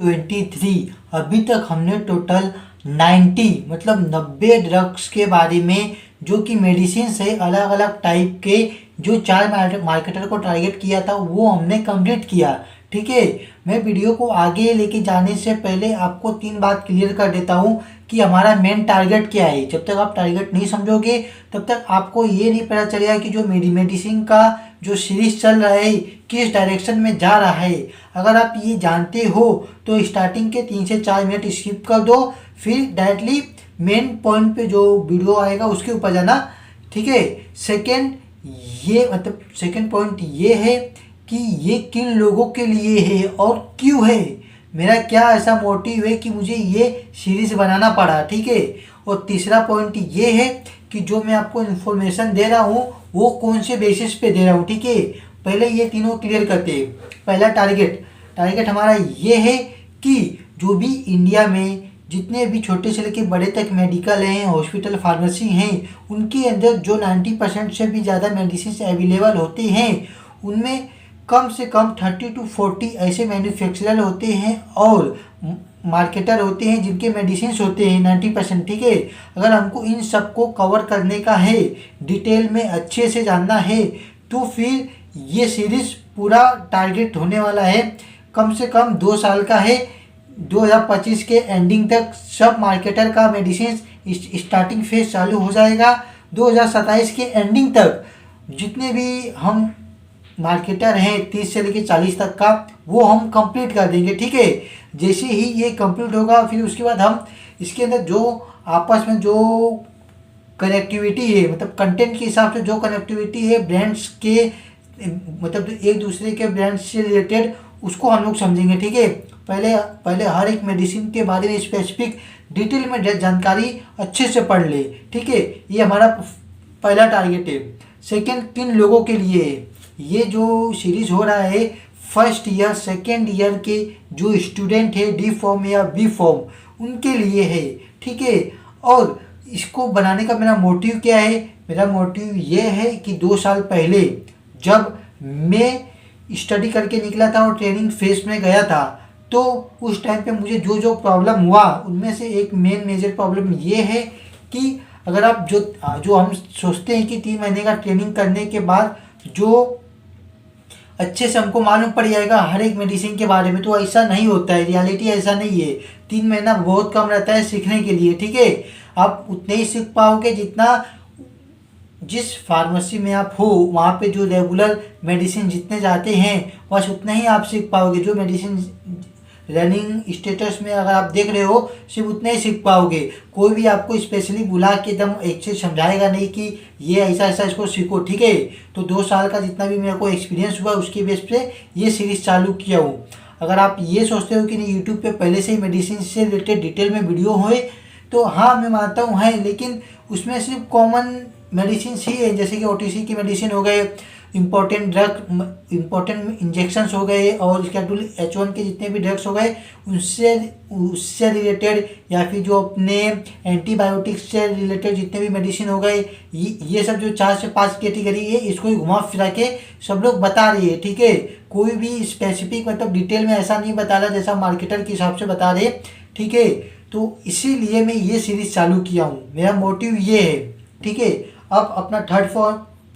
23 अभी तक हमने टोटल 90 मतलब 90 ड्रग्स के बारे में जो कि मेडिसिन है अलग अलग टाइप के जो 4 मार्केटर को टारगेट किया था वो हमने कंप्लीट किया। ठीक है, मैं वीडियो को आगे लेके जाने से पहले आपको 3 बात क्लियर कर देता हूँ कि हमारा मेन टारगेट क्या है। जब तक आप टारगेट नहीं समझोगे तब तक आपको ये नहीं पता चलेगा कि जो मेडिसिन का जो सीरीज चल रहा है किस डायरेक्शन में जा रहा है। अगर आप ये जानते हो तो स्टार्टिंग के 3 से 4 मिनट स्किप कर दो, फिर डायरेक्टली मेन पॉइंट पे जो वीडियो आएगा उसके ऊपर जाना। ठीक है, सेकंड पॉइंट ये है कि ये किन लोगों के लिए है और क्यों है, मेरा क्या ऐसा मोटिव है कि मुझे ये सीरीज बनाना पड़ा। ठीक है, और तीसरा पॉइंट ये है कि जो मैं आपको इन्फॉर्मेशन दे रहा हूँ वो कौन से बेसिस पे दे रहा हूँ। ठीक है, पहले ये तीनों क्लियर करते हैं। पहला टारगेट हमारा ये है कि जो भी इंडिया में जितने भी छोटे से लेकर बड़े तक मेडिकल हैं, हॉस्पिटल, फार्मेसी हैं, उनके अंदर जो 90% से भी ज़्यादा मेडिसिन अवेलेबल होते हैं उनमें कम से कम 30 to 40 ऐसे मैन्युफैक्चरर होते हैं और मार्केटर होते हैं जिनके मेडिसिन होते हैं 90%। ठीक है, अगर हमको इन सबको कवर करने का है, डिटेल में अच्छे से जानना है, तो फिर ये सीरीज पूरा टारगेट होने वाला है कम से कम 2 साल का है। 2025 के एंडिंग तक सब मार्केटर का मेडिसिन स्टार्टिंग फेज चालू हो जाएगा। 2027 के एंडिंग तक जितने भी हम मार्केटर हैं 30 से लेकर 40 तक का वो हम कंप्लीट कर देंगे। ठीक है, जैसे ही ये कंप्लीट होगा फिर उसके बाद हम इसके अंदर जो आपस में जो कनेक्टिविटी है, मतलब कंटेंट के हिसाब से जो कनेक्टिविटी है ब्रांड्स के, मतलब एक दूसरे के ब्रांड्स से रिलेटेड, उसको हम लोग समझेंगे। ठीक है, पहले हर एक मेडिसिन के बारे में स्पेसिफिक डिटेल में जानकारी अच्छे से पढ़ ले। ठीक है, ये हमारा पहला टारगेट है। सेकंड, किन लोगों के लिए है ये जो सीरीज हो रहा है, फर्स्ट ईयर सेकेंड ईयर के जो स्टूडेंट है डी फॉर्म या बी फॉर्म उनके लिए है। ठीक है, और इसको बनाने का मेरा मोटिव क्या है, मेरा मोटिव ये है कि 2 साल पहले जब मैं स्टडी करके निकला था और ट्रेनिंग फेज में गया था तो उस टाइम पे मुझे जो जो प्रॉब्लम हुआ उनमें से एक मेन मेजर प्रॉब्लम ये है कि अगर आप जो हम सोचते हैं कि 3 महीने का ट्रेनिंग करने के बाद जो अच्छे से हमको मालूम पड़ जाएगा हर एक मेडिसिन के बारे में, तो ऐसा नहीं होता है। रियलिटी ऐसा नहीं है। 3 महीना बहुत कम रहता है सीखने के लिए। ठीक है, आप उतने ही सीख पाओगे जितना जिस फार्मेसी में आप हो वहाँ पे जो रेगुलर मेडिसिन जितने जाते हैं बस उतना ही आप सीख पाओगे। जो मेडिसिन रनिंग स्टेटस में अगर आप देख रहे हो सिर्फ उतना ही सीख पाओगे। कोई भी आपको स्पेशली बुला के एकदम एक से समझाएगा नहीं कि ये ऐसा ऐसा इसको सीखो। ठीक है, तो 2 साल का जितना भी मेरे को एक्सपीरियंस हुआ उसके बेस पे ये सीरीज चालू किया हूँ। अगर आप ये सोचते हो कि नहीं यूट्यूब पे पहले से ही मेडिसिन से रिलेटेड डिटेल में वीडियो होए, तो हाँ मैं मानता हूँ है, लेकिन उसमें सिर्फ कॉमन मेडिसिन ही है, जैसे कि OTC की मेडिसिन हो गए, इम्पोर्टेंट इम्पोर्टेंट इंजेक्शंस हो गए और शेड्यूल H1 के जितने भी ड्रग्स हो गए उससे रिलेटेड, या फिर जो अपने एंटीबायोटिक्स से रिलेटेड जितने भी मेडिसिन हो गए, ये सब जो 4 से 5 कैटेगरी है इसको ही घुमा फिरा के सब लोग बता रही है। ठीक है, कोई भी स्पेसिफिक मतलब डिटेल में ऐसा नहीं बता रहा जैसा मार्केटर के हिसाब से बता रहे। ठीक है, तो इसीलिए मैं ये सीरीज चालू किया हूँ, मेरा मोटिव ये है। ठीक है, अब अपना थर्ड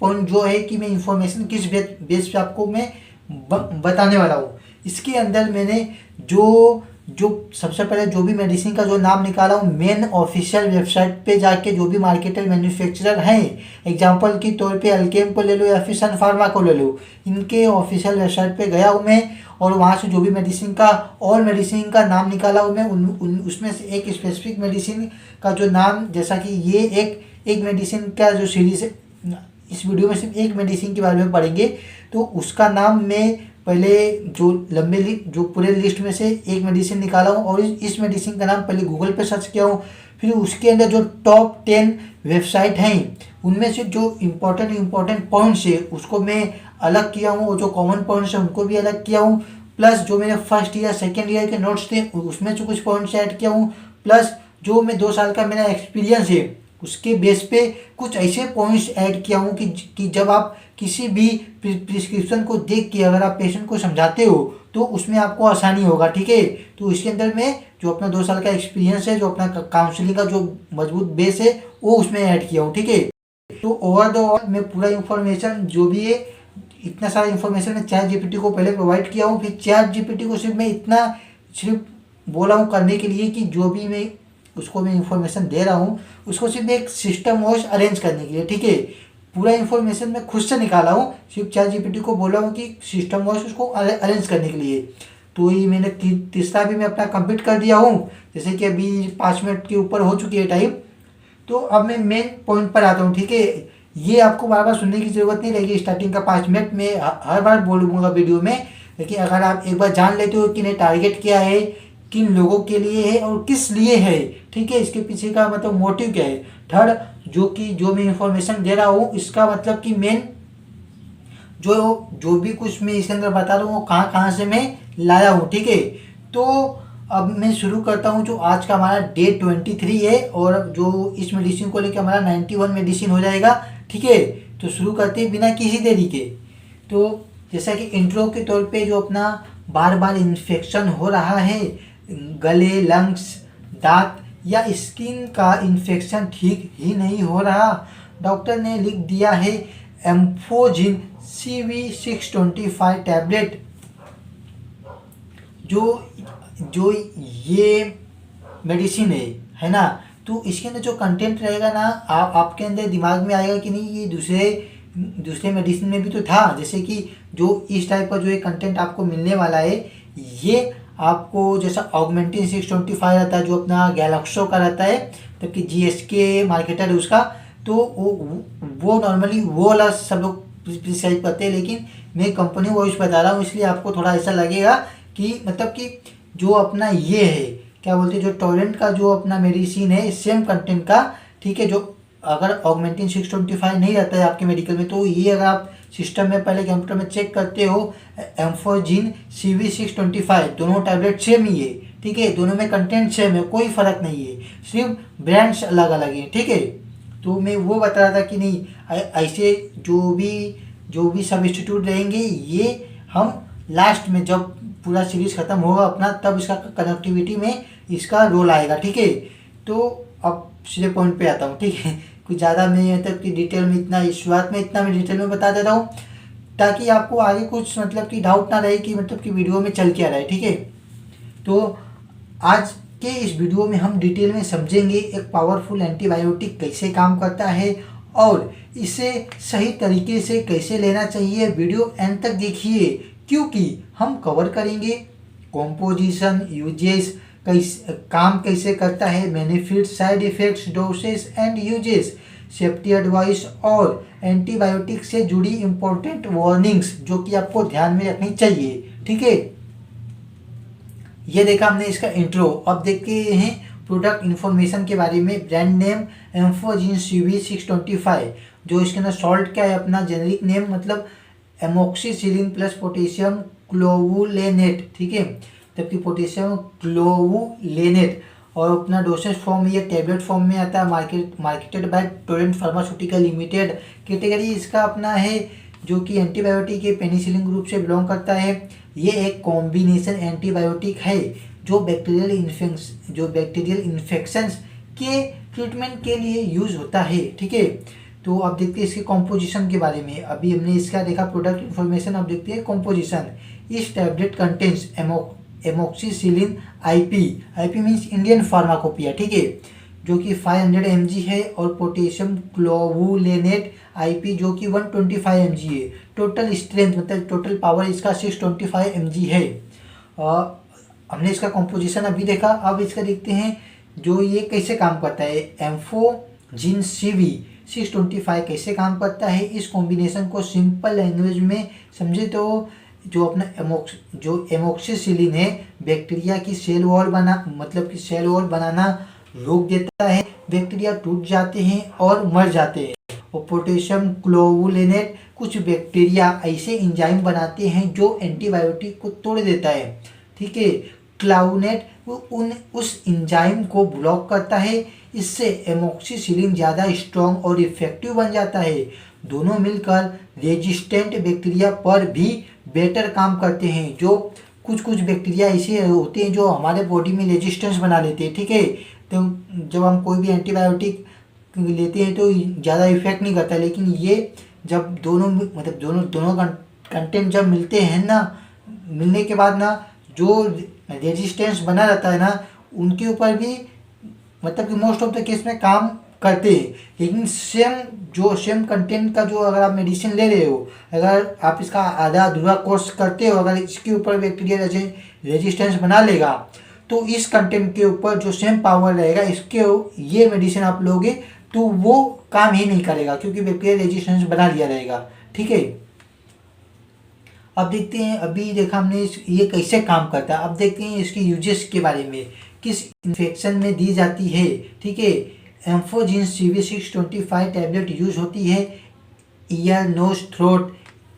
पॉइंट जो है कि मैं इंफॉर्मेशन किस बेस पे आपको मैं बताने वाला हूँ। इसके अंदर मैंने जो सबसे पहले जो भी मेडिसिन का जो नाम निकाला हूँ मेन ऑफिशियल वेबसाइट पे जाके जो भी मार्केटर मैन्युफैक्चरर हैं, एग्जांपल के तौर पे अल्केम को ले लो या फिर सन फार्मा को ले लो, इनके ऑफिशियल वेबसाइट पे गया हूँ मैं और वहाँ से जो भी मेडिसिन का नाम निकाला हूँ मैं उसमें से एक स्पेसिफिक मेडिसिन का जो नाम, जैसा कि ये एक मेडिसिन का जो सीरीज है, इस वीडियो में सिर्फ एक मेडिसिन के बारे में पढ़ेंगे, तो उसका नाम मैं पहले जो पूरे लिस्ट में से एक मेडिसिन निकाला हूँ और इस मेडिसिन का नाम पहले गूगल पे सर्च किया हूँ। फिर उसके अंदर जो टॉप 10 वेबसाइट हैं उनमें से जो इम्पोर्टेंट पॉइंट्स है उसको मैं अलग किया हूँ और जो कॉमन पॉइंट्स है उनको भी अलग किया हूँ। प्लस जो मेरे फर्स्ट ईयर सेकेंड ईयर के नोट्स थे उसमें से कुछ पॉइंट्स ऐड किया हूँ। प्लस जो मैं 2 साल का मेरा एक्सपीरियंस है उसके बेस पे कुछ ऐसे पॉइंट्स ऐड किया हूँ कि जब आप किसी भी प्रिस्क्रिप्शन को देख के अगर आप पेशेंट को समझाते हो तो उसमें आपको आसानी होगा, ठीक है। तो इसके अंदर मैं जो अपना 2 साल का एक्सपीरियंस है, जो अपना काउंसलिंग का जो मजबूत बेस है वो उसमें ऐड किया हूँ, ठीक है। तो ओवर द ऑल मैं पूरा इन्फॉर्मेशन जो भी है, इतना सारा इन्फॉर्मेशन मैं चैट जीपीटी को पहले प्रोवाइड किया हूँ। फिर चैट जीपीटी को सिर्फ मैं इतना सिर्फ बोला हूँ करने के लिए कि जो भी मैं उसको मैं इन्फॉर्मेशन दे रहा हूँ उसको सिर्फ एक सिस्टम वाइज अरेंज करने के लिए, ठीक है। पूरा इन्फॉर्मेशन मैं खुद से निकाला हूँ, सिर्फ चैट जीपीटी को बोला हूँ कि सिस्टम वाइज उसको अरेंज करने के लिए। तो ये मैंने तीसरा भी मैं अपना कंप्लीट कर दिया हूँ, जैसे कि अभी 5 मिनट के ऊपर हो चुकी है टाइम। तो अब मैं मेन पॉइंट पर आता हूँ, ठीक है। ये आपको बार बार सुनने की ज़रूरत नहीं रहेगी, स्टार्टिंग का 5 मिनट में हर बार बोलूँगा वीडियो में। लेकिन अगर आप एक बार जान लेते हो कि नहीं टारगेट क्या है, किन लोगों के लिए है और किस लिए है, ठीक है, इसके पीछे का मतलब मोटिव क्या है। थर्ड, जो मैं इंफॉर्मेशन दे रहा हूँ इसका मतलब कि मेन जो भी कुछ मैं इसके अंदर बता रहा हूँ वो कहाँ कहाँ से मैं लाया हूँ, ठीक है। तो अब मैं शुरू करता हूँ। जो आज का हमारा डे 23 है और जो इस मेडिसिन को लेकर हमारा 91 मेडिसिन हो जाएगा, ठीक है। तो शुरू करते हैं बिना किसी देरी के। तो जैसा कि इंट्रो के तौर पे जो अपना बार बार इन्फेक्शन हो रहा है, गले, लंग्स, दांत या स्किन का इन्फेक्शन ठीक ही नहीं हो रहा, डॉक्टर ने लिख दिया है एम्फोजिन CV625 टैबलेट। जो ये मेडिसिन है ना। तो इसके अंदर जो कंटेंट रहेगा ना, आपके अंदर दिमाग में आएगा कि नहीं ये दूसरे मेडिसिन में भी तो था। जैसे कि जो इस टाइप का जो एक कंटेंट आपको मिलने वाला है, ये आपको जैसा ऑगमेंटिन 625 रहता है जो अपना गैलेक्सो का रहता है, जबकि GSK मार्केटर है उसका। तो वो नॉर्मली वो वाला सब लोग प्रिस्क्राइब करते हैं, लेकिन मैं कंपनी वाइज बता रहा हूँ, इसलिए आपको थोड़ा ऐसा लगेगा कि मतलब कि जो अपना ये है क्या बोलते हैं, जो टोरेंट का जो अपना मेडिसिन है सेम कंटेंट का, ठीक है। जो अगर ऑगमेंटिन 625 नहीं रहता है आपके मेडिकल में, तो ये अगर आप सिस्टम में पहले कंप्यूटर में चेक करते हो, एम्फोजिन CV625 दोनों टैबलेट सेम ही है, ठीक है। दोनों में कंटेंट सेम है, कोई फ़र्क नहीं है, सिर्फ ब्रांड्स अलग अलग हैं, ठीक है। तो मैं वो बता रहा था कि नहीं ऐसे जो भी सब्स्टिट्यूट रहेंगे ये हम लास्ट में जब पूरा सीरीज खत्म होगा अपना, तब इसका कनेक्टिविटी में इसका रोल आएगा, ठीक है। तो अब सीधे पॉइंट पे आता हूँ, ठीक है। कुछ ज़्यादा मैं मतलब कि डिटेल में इतना शुरुआत में इतना मैं डिटेल में बता दे रहा हूँ ताकि आपको आगे कुछ मतलब कि डाउट ना रहे कि मतलब कि वीडियो में चल क्या रहा है, ठीक है। तो आज के इस वीडियो में हम डिटेल में समझेंगे एक पावरफुल एंटीबायोटिक कैसे काम करता है और इसे सही तरीके से कैसे लेना चाहिए। वीडियो एंड तक देखिए क्योंकि हम कवर करेंगे कॉम्पोजिशन, यूजेस, काम कैसे करता है, benefit, side effects, doses and uses, safety advice और एंटीबायोटिक से जुड़ी इंपॉर्टेंट वार्निंग्स जो कि आपको ध्यान में रखनी चाहिए, ठीक है। ये देखा हमने इसका इंट्रो। अब देखते हैं प्रोडक्ट इन्फॉर्मेशन के बारे में। ब्रांड नेम एम्फोजिन CV625, जो इसके अंदर सॉल्ट क्या है अपना जेनरिक नेम मतलब एमोक्सिसिलिन प्लस पोटेशियम क्लोवुलेनेट, ठीक है, जबकि पोटेशियम क्लोवुलेनेट। और अपना डोसेज फॉर्म ये टैबलेट फॉर्म में आता है, marketed bye Torrent pharmaceutical limited. Category इसका अपना है जो कि एंटीबायोटिक के पेनिसिलिन ग्रुप से बिलोंग करता है। ये एक कॉम्बिनेशन एंटीबायोटिक है जो बैक्टीरियल इन्फेक्शंस के ट्रीटमेंट के लिए यूज होता है, ठीक है। तो अब देखते हैं इसके कॉम्पोजिशन के बारे में। अभी हमने इसका देखा प्रोडक्ट इन्फॉर्मेशन, अब देखते हैं कॉम्पोजिशन। इस tablet contents amoxicillin IP means Indian pharmacopoeia, ठीक है, जो कि 500 mg है, और पोटेशियम क्लोवुलेनेट IP जो कि 125 mg है। टोटल स्ट्रेंथ मतलब टोटल पावर इसका 625 mg है। हमने इसका कॉम्पोजिशन अभी देखा। अब इसका देखते हैं जो ये कैसे काम करता है। एम्फोजिन CV625 कैसे काम करता है, इस कॉम्बिनेशन को सिंपल लैंग्वेज में समझे तो जो अपना एमोक्सिसिलिन है बैक्टीरिया की सेल वॉल बनाना रोक देता है, बैक्टीरिया टूट जाते हैं और मर जाते हैं। और पोटेशियम क्लोवुलेनेट कुछ बैक्टीरिया ऐसे एंजाइम बनाते हैं जो एंटीबायोटिक को तोड़ देता है, ठीक है। क्लाउनेट उस एंजाइम को ब्लॉक करता है। इससे एमोक्सिसिलिन ज़्यादा स्ट्रॉन्ग और इफेक्टिव बन जाता है। दोनों मिलकर रेजिस्टेंट बैक्टीरिया पर भी बेटर काम करते हैं। जो कुछ बैक्टीरिया ऐसे होते हैं जो हमारे बॉडी में रेजिस्टेंस बना लेते हैं, ठीक है। तो जब हम कोई भी एंटीबायोटिक लेते हैं तो ज़्यादा इफेक्ट नहीं करता, लेकिन ये जब दोनों मतलब दोनों कंटेंट जब मिलते हैं ना, मिलने के बाद ना जो रेजिस्टेंस बना रहता है ना, उनके ऊपर भी मतलब कि मोस्ट ऑफ द केस में काम करते हैं। लेकिन सेम कंटेंट का जो अगर आप मेडिसिन ले रहे हो, अगर आप इसका आधा अधूरा कोर्स करते हो, अगर इसके ऊपर बैक्टीरिया रेजिस्टेंस बना लेगा तो इस कंटेंट के ऊपर जो सेम पावर रहेगा इसके ये मेडिसिन आप लोगे तो वो काम ही नहीं करेगा, क्योंकि बैक्टीरिया रेजिस्टेंस बना लिया रहेगा, ठीक है। अब देखते हैं, अभी देखा हमने ये कैसे काम करता है। अब देखते हैं इसके यूजेस के बारे में, किस इन्फेक्शन में दी जाती है, ठीक है। एम्फोजिन CV625 टैबलेट यूज होती है ईयर नोज थ्रोट,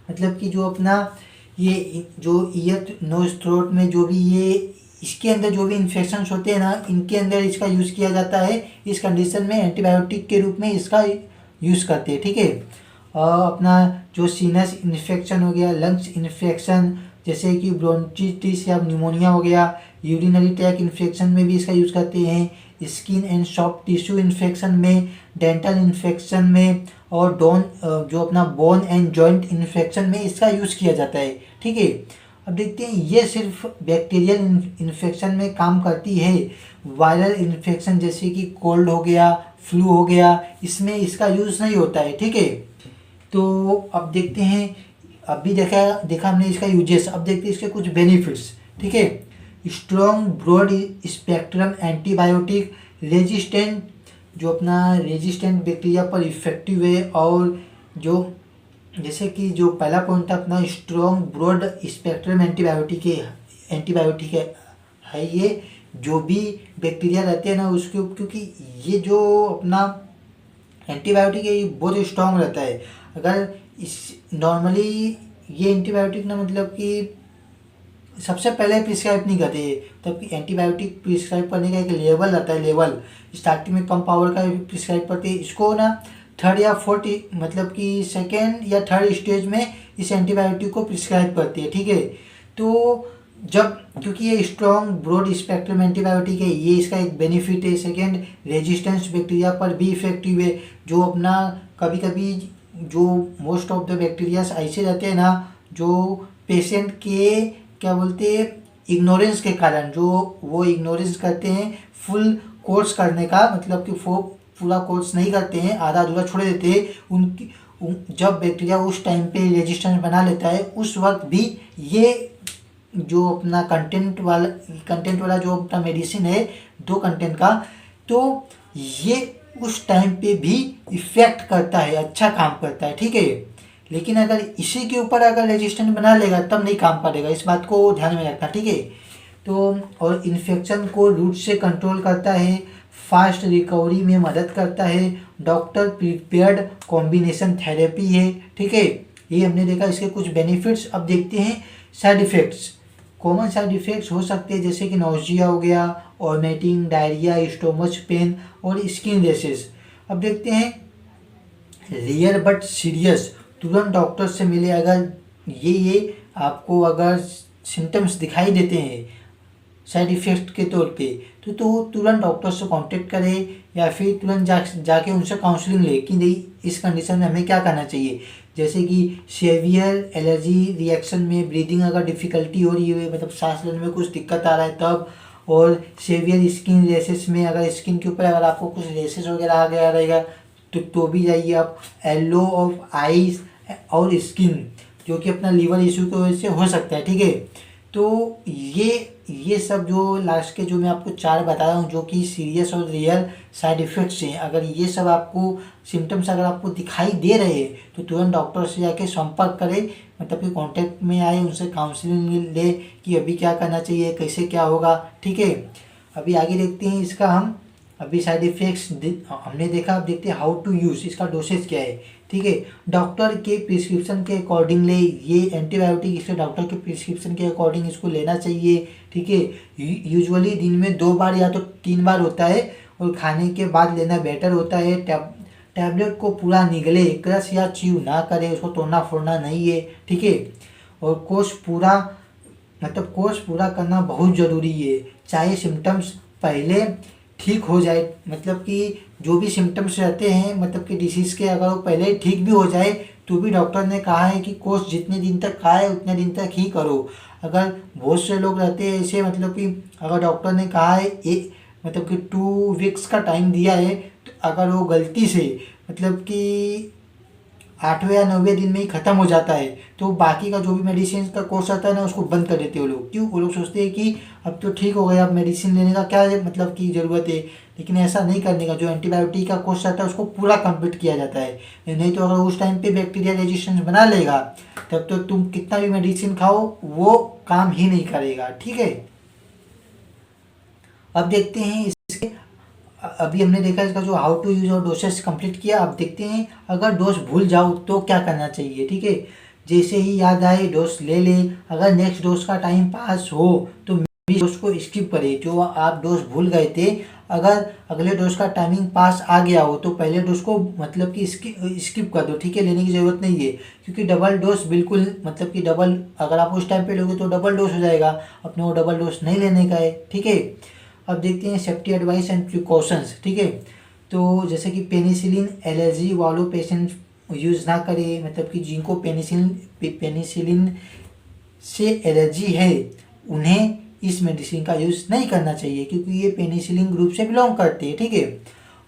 मतलब कि जो अपना ये जो ईयर नोज थ्रोट में जो भी ये इसके अंदर जो भी इन्फेक्शंस होते हैं ना, इनके अंदर इसका यूज़ किया जाता है। इस कंडीशन में एंटीबायोटिक के रूप में इसका यूज़ करते हैं, ठीक है। अपना जो सीनस इन्फेक्शन हो गया, लंग्स इन्फेक्शन जैसे कि ब्रोंचिटिस या निमोनिया हो गया, यूरिनरी ट्रैक इन्फेक्शन में भी इसका यूज़ करते हैं, skin and soft tissue infection में, डेंटल इन्फेक्शन में, और जो अपना बोन एंड जॉइंट इन्फेक्शन में इसका यूज़ किया जाता है, ठीक है। अब देखते हैं, ये सिर्फ बैक्टीरियल इन्फेक्शन में काम करती है। वायरल इन्फेक्शन जैसे कि कोल्ड हो गया, फ्लू हो गया, इसमें इसका यूज़ नहीं होता है, ठीक है। तो अब देखते हैं, अभी देखा हमने इसका यूजेस, अब देखते हैं इसके कुछ बेनिफिट्स, ठीक है। Strong broad spectrum antibiotic, resistant जो अपना रेजिस्टेंट बैक्टीरिया पर इफेक्टिव है, और जो जैसे कि जो पहला पॉइंट था अपना स्ट्रॉन्ग ब्रॉड स्पेक्ट्रम एंटीबायोटिक है ये जो भी बैक्टीरिया रहते हैं ना उसके, क्योंकि ये जो अपना एंटीबायोटिक है ये बहुत स्ट्रॉन्ग रहता है। अगर इस नॉर्मली ये एंटीबायोटिक ना मतलब कि सबसे पहले प्रिस्क्राइब नहीं करते, तब कि एंटीबायोटिक प्रिस्क्राइब करने का एक लेवल रहता है, लेवल स्टार्टिंग में कम पावर का प्रिस्क्राइब करते हैं। इसको ना थर्ड या फोर्थ मतलब कि सेकेंड या थर्ड स्टेज में इस एंटीबायोटिक को प्रिस्क्राइब करती है, ठीक है। तो जब क्योंकि ये स्ट्रॉन्ग ब्रॉड स्पेक्ट्रम एंटीबायोटिक है, ये इसका एक बेनिफिट है। सेकेंड, रेजिस्टेंस बैक्टीरिया पर भी इफेक्टिव है। जो अपना कभी कभी जो मोस्ट ऑफ द बैक्टीरियाज ऐसे रहते हैं ना जो पेशेंट के क्या बोलते हैं इग्नोरेंस के कारण जो वो इग्नोरेंस करते हैं फुल कोर्स करने का, मतलब कि पूरा कोर्स नहीं करते हैं, आधा अधूरा छोड़ देते हैं। उनकी जब बैक्टीरिया उस टाइम पे रेजिस्टेंस बना लेता है उस वक्त भी ये जो अपना कंटेंट वाला जो अपना मेडिसिन है 2 कंटेंट का, तो ये उस टाइम पे भी इफ़ेक्ट करता है, अच्छा काम करता है, ठीक है। लेकिन अगर इसी के ऊपर अगर रेजिस्टेंस बना लेगा तब नहीं काम करेगा, इस बात को ध्यान में रखना, ठीक है। तो और इन्फेक्शन को रूट से कंट्रोल करता है, फास्ट रिकवरी में मदद करता है, डॉक्टर प्रिपेयर्ड कॉम्बिनेशन थेरेपी है, ठीक है। ये हमने देखा इसके कुछ बेनिफिट्स। अब देखते हैं side effects. Common side effects हो सकते हैं जैसे कि नोजिया हो गया, वॉमिटिंग, डायरिया, स्टोमच पेन और स्किन रैशेस। अब देखते हैं रेयर बट सीरियस, तुरंत डॉक्टर से मिले। अगर ये आपको अगर सिम्टम्स दिखाई देते हैं साइड इफ़ेक्ट के तौर पे तो तुरंत डॉक्टर से कांटेक्ट करें या फिर तुरंत जाके उनसे काउंसलिंग ले कि नहीं इस कंडीशन में हमें क्या करना चाहिए। जैसे कि सेवियर एलर्जी रिएक्शन में, ब्रीदिंग अगर डिफ़िकल्टी हो रही है मतलब सांस लेने में कुछ दिक्कत आ रहा है तब, और सेवियर स्किन रेसेस में अगर स्किन के ऊपर अगर आपको कुछ रेसेस वगैरह आ गया रहेगा तो भी जाइए आप। येलो ऑफ आइज और स्किन जो कि अपना लीवर इशू की वजह से हो सकता है, ठीक है। तो ये सब जो लास्ट के जो मैं आपको 4 बताया हूँ जो कि सीरियस और रियल साइड इफ़ेक्ट्स हैं, अगर ये सब आपको सिम्टम्स अगर आपको दिखाई दे रहे हैं तो तुरंत डॉक्टर से जाके संपर्क करें, मतलब कि कांटेक्ट में आए, उनसे काउंसलिंग ले कि अभी क्या करना चाहिए, कैसे क्या होगा, ठीक है। अभी आगे देखते हैं इसका हम। अभी साइड इफेक्ट्स हमने देखा, अब देखते हैं हाउ टू यूज़, इसका डोसेज क्या है। ठीक है, डॉक्टर के प्रिस्क्रिप्शन के अकॉर्डिंगली ये एंटीबायोटिक इसके डॉक्टर के प्रिस्क्रिप्शन के अकॉर्डिंग इसको लेना चाहिए। ठीक है, यूजुअली दिन में 2 बार या तो 3 बार होता है, और खाने के बाद लेना बेटर होता है। टैबलेट को पूरा निगले, क्रश या च्यू ना करे, उसको तोड़ना फोड़ना नहीं है। ठीक है, और कोर्स पूरा करना बहुत ज़रूरी है, चाहे सिम्टम्स पहले ठीक हो जाए, मतलब कि जो भी सिम्टम्स रहते हैं, मतलब कि डिसीज़ के, अगर वो पहले ठीक भी हो जाए तो भी डॉक्टर ने कहा है कि कोर्स जितने दिन तक खाए उतने दिन तक ही करो। अगर बहुत से लोग रहते हैं ऐसे, मतलब कि अगर डॉक्टर ने कहा है एक, मतलब कि 2 वीक्स का टाइम दिया है, तो अगर वो गलती से मतलब कि 8वें या 9वें दिन में ही ख़त्म हो जाता है, तो बाकी का जो भी मेडिसिन का कोर्स आता है ना, उसको बंद कर देते हैं वो लोग। क्यों? वो लोग सोचते हैं कि अब तो ठीक हो गया, अब मेडिसिन लेने का क्या मतलब की ज़रूरत है। लेकिन ऐसा नहीं करने का, जो एंटीबायोटिक का कोर्स आता है उसको पूरा कंप्लीट किया जाता है। नहीं तो अगर उस टाइम पे बैक्टीरिया रेजिस्टेंस बना लेगा, तब तो तुम कितना भी मेडिसिन खाओ वो काम ही नहीं करेगा। ठीक है, अब देखते हैं इसके, अभी हमने देखा इसका जो हाउ टू यूज और डोसेस कंप्लीट किया। अब देखते हैं अगर डोज भूल जाओ तो क्या करना चाहिए। ठीक है, जैसे ही याद आए डोज ले ले, अगर नेक्स्ट डोज का टाइम पास हो तो डोज को स्किप करें, जो आप डोज भूल गए थे। अगर अगले डोज का टाइमिंग पास आ गया हो तो पहले डोज को मतलब कि स्किप कर दो। ठीक है, लेने की ज़रूरत नहीं है, क्योंकि डबल डोज बिल्कुल, मतलब कि डबल, अगर आप उस टाइम पे लोगे तो डबल डोज हो जाएगा, अपने को डबल डोज नहीं लेने का है। ठीक है, अब देखते हैं सेफ्टी एडवाइस एंड प्रिकॉशंस। ठीक है, तो जैसे कि पेनिसिलिन एलर्जी वालों पेशेंट यूज़ ना करें, मतलब कि जिनको पेनिसिलिन से एलर्जी है उन्हें इस मेडिसिन का यूज़ नहीं करना चाहिए, क्योंकि ये पेनिसिलिन ग्रुप से बिलोंग करती है। ठीक है,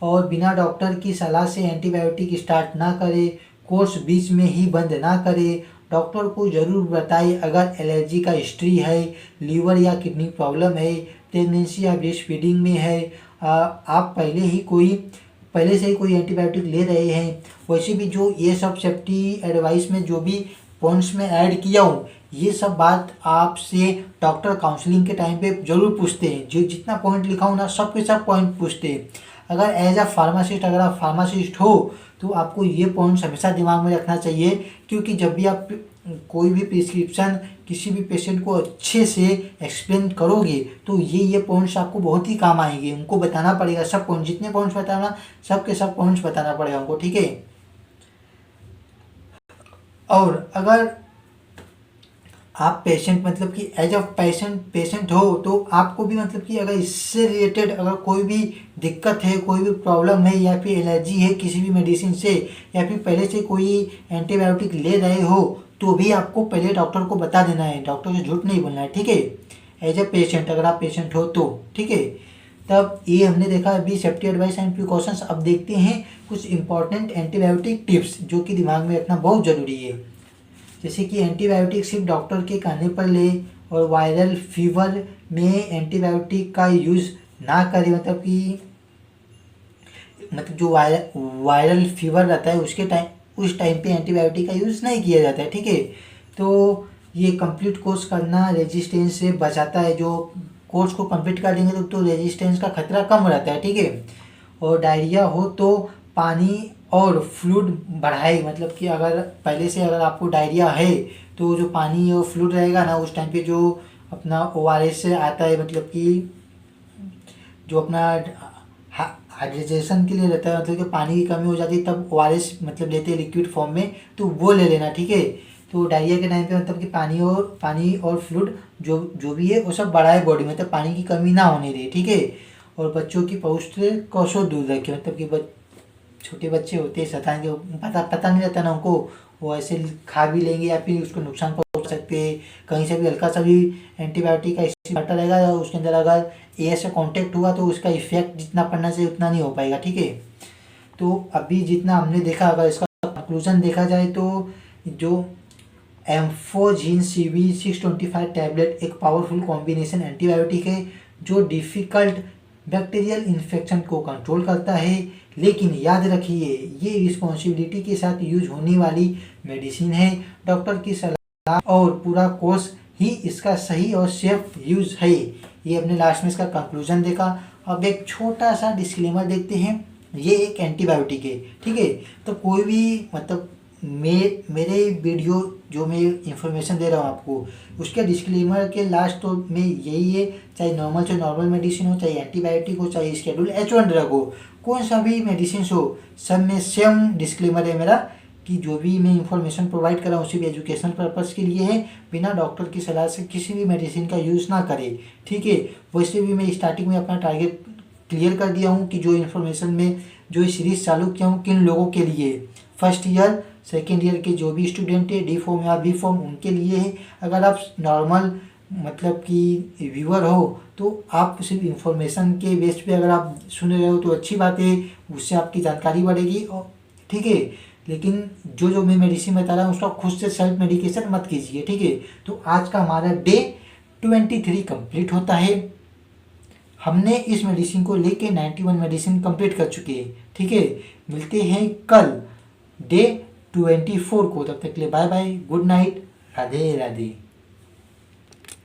और बिना डॉक्टर की सलाह से एंटीबायोटिक स्टार्ट ना करें, कोर्स बीच में ही बंद ना करें, डॉक्टर को ज़रूर बताएं अगर एलर्जी का हिस्ट्री है, लीवर या किडनी प्रॉब्लम है, प्रेगनेंसी या ब्रेस्ट फीडिंग में है, आप पहले से ही कोई एंटीबायोटिक ले रहे हैं। वैसे भी जो ये सब सेफ्टी एडवाइस में जो भी पॉइंट्स में ऐड किया हूँ, ये सब बात आपसे डॉक्टर काउंसलिंग के टाइम पे ज़रूर पूछते हैं। जो जितना पॉइंट लिखा हूँ ना, सब के सब पॉइंट पूछते हैं। अगर एज अ फार्मासिस्ट, अगर आप फार्मासिस्ट हो तो आपको ये पॉइंट्स हमेशा दिमाग में रखना चाहिए, क्योंकि जब भी आप कोई भी प्रिस्क्रिप्शन किसी भी पेशेंट को अच्छे से एक्सप्लेन करोगे तो ये पॉइंट्स आपको बहुत ही काम आएंगे। उनको बताना पड़ेगा सब पॉइंट, जितने पॉइंट्स बताना, सब के सब पॉइंट्स बताना पड़ेगा उनको। ठीक है, और अगर आप पेशेंट, मतलब कि एज अ पेशेंट हो तो आपको भी, मतलब कि अगर इससे रिलेटेड अगर कोई भी दिक्कत है, कोई भी प्रॉब्लम है, या फिर एलर्जी है किसी भी मेडिसिन से, या फिर पहले से कोई एंटीबायोटिक ले रहे हो, तो भी आपको पहले डॉक्टर को बता देना है, डॉक्टर से झूठ नहीं बोलना है। ठीक है, एज अ पेशेंट, अगर आप पेशेंट हो तो। ठीक है, तब ये हमने देखा अभी सेफ्टी एडवाइस एंड प्रिकॉशंस। अब देखते हैं कुछ इंपॉर्टेंट एंटीबायोटिक टिप्स जो कि दिमाग में रखना बहुत ज़रूरी है। जैसे कि एंटीबायोटिक सिर्फ डॉक्टर के कहने पर ले, और वायरल फीवर में एंटीबायोटिक का यूज़ ना करें, मतलब कि जो वायरल फीवर रहता है उस टाइम पे एंटीबायोटिक का यूज़ नहीं किया जाता है। ठीक है, तो ये कंप्लीट कोर्स करना रेजिस्टेंस से बचाता है। जो कोर्स को कंप्लीट कर देंगे तो रेजिस्टेंस का खतरा कम रहता है। ठीक है, और डायरिया हो तो पानी और फ्लूइड बढ़ाए, मतलब कि अगर पहले से अगर आपको डायरिया है तो जो पानी और फ्लूइड रहेगा ना, उस टाइम पे जो अपना ORS से आता है, मतलब कि जो अपना हाइड्रेशन के लिए रहता है, मतलब कि पानी की कमी हो जाती है तब ORS मतलब लेते हैं लिक्विड फॉर्म में, तो वो ले लेना। ठीक है, तो डायरिया के टाइम पे मतलब कि पानी और फ्लूइड जो भी है वो सब बढ़ाए बॉडी में, मतलब पानी की कमी ना होने दे। ठीक है, और बच्चों की पौष्टिक को दूर रखें, मतलब कि छोटे बच्चे होते हैं शैतान के, पता नहीं रहता ना उनको, वो ऐसे खा भी लेंगे या फिर उसको नुकसान पहुंचा सकते हैं। कहीं से भी हल्का सा भी एंटीबायोटिक का इस्तेमाल रहेगा, उसके अंदर अगर एयर से कांटेक्ट हुआ तो उसका इफेक्ट जितना पड़ना चाहिए उतना नहीं हो पाएगा। ठीक है, तो अभी जितना हमने देखा, अगर इसका कंक्लूजन देखा जाए तो जो एम्फोजिन CV625 टैबलेट एक पावरफुल कॉम्बिनेशन एंटीबायोटिक है जो डिफ़िकल्ट बैक्टीरियल इन्फेक्शन को कंट्रोल करता है। लेकिन याद रखिए, ये रिस्पॉन्सिबिलिटी के साथ यूज होने वाली मेडिसिन है। डॉक्टर की सलाह और पूरा कोर्स ही इसका सही और सेफ यूज है। ये अपने लास्ट में इसका कंक्लूजन देखा। अब एक छोटा सा डिस्क्लेमर देखते हैं। ये एक एंटीबायोटिक है, ठीक है। तो कोई भी मतलब मेरे वीडियो जो मैं इंफॉर्मेशन दे रहा हूँ आपको, उसके डिस्क्लेमर के लास्ट तो में यही है, चाहे नॉर्मल मेडिसिन हो, चाहे एंटीबायोटिक हो, चाहे शेड्यूल H1 ड्रग हो, कौन सा भी मेडिसिन हो, सब में सेम डिस्क्लेमर है मेरा कि जो भी मैं इंफॉर्मेशन प्रोवाइड कर रहा हूँ सिर्फ एजुकेशनल पर्पज़ के लिए है, बिना डॉक्टर की सलाह से किसी भी मेडिसिन का यूज़ ना करें, ठीक है। वैसे भी मैं स्टार्टिंग में अपना टारगेट क्लियर कर दिया हूँ कि जो इन्फॉर्मेशन में जो सीरीज़ चालू किया हूँ किन लोगों के लिए, फर्स्ट ईयर सेकेंड ईयर के जो भी स्टूडेंट है डी फॉर्म या बी फॉर्म उनके लिए है। अगर आप नॉर्मल मतलब कि व्यूअर हो तो आप सिर्फ इंफॉर्मेशन के बेस पे अगर आप सुन रहे हो तो अच्छी बात है, उससे आपकी जानकारी बढ़ेगी और ठीक है। लेकिन जो मैं मेडिसिन बता रहा हूँ उसका खुद से सेल्फ मेडिकेशन मत कीजिए, ठीक है। तो आज का हमारा डे 23 कंप्लीट होता है। हमने इस मेडिसिन को लेके 91 मेडिसिन कंप्लीट कर चुके हैं, ठीक है। मिलते हैं कल डे 24 को, तब तक के लिए bye bye, good night, Radhe Radhe.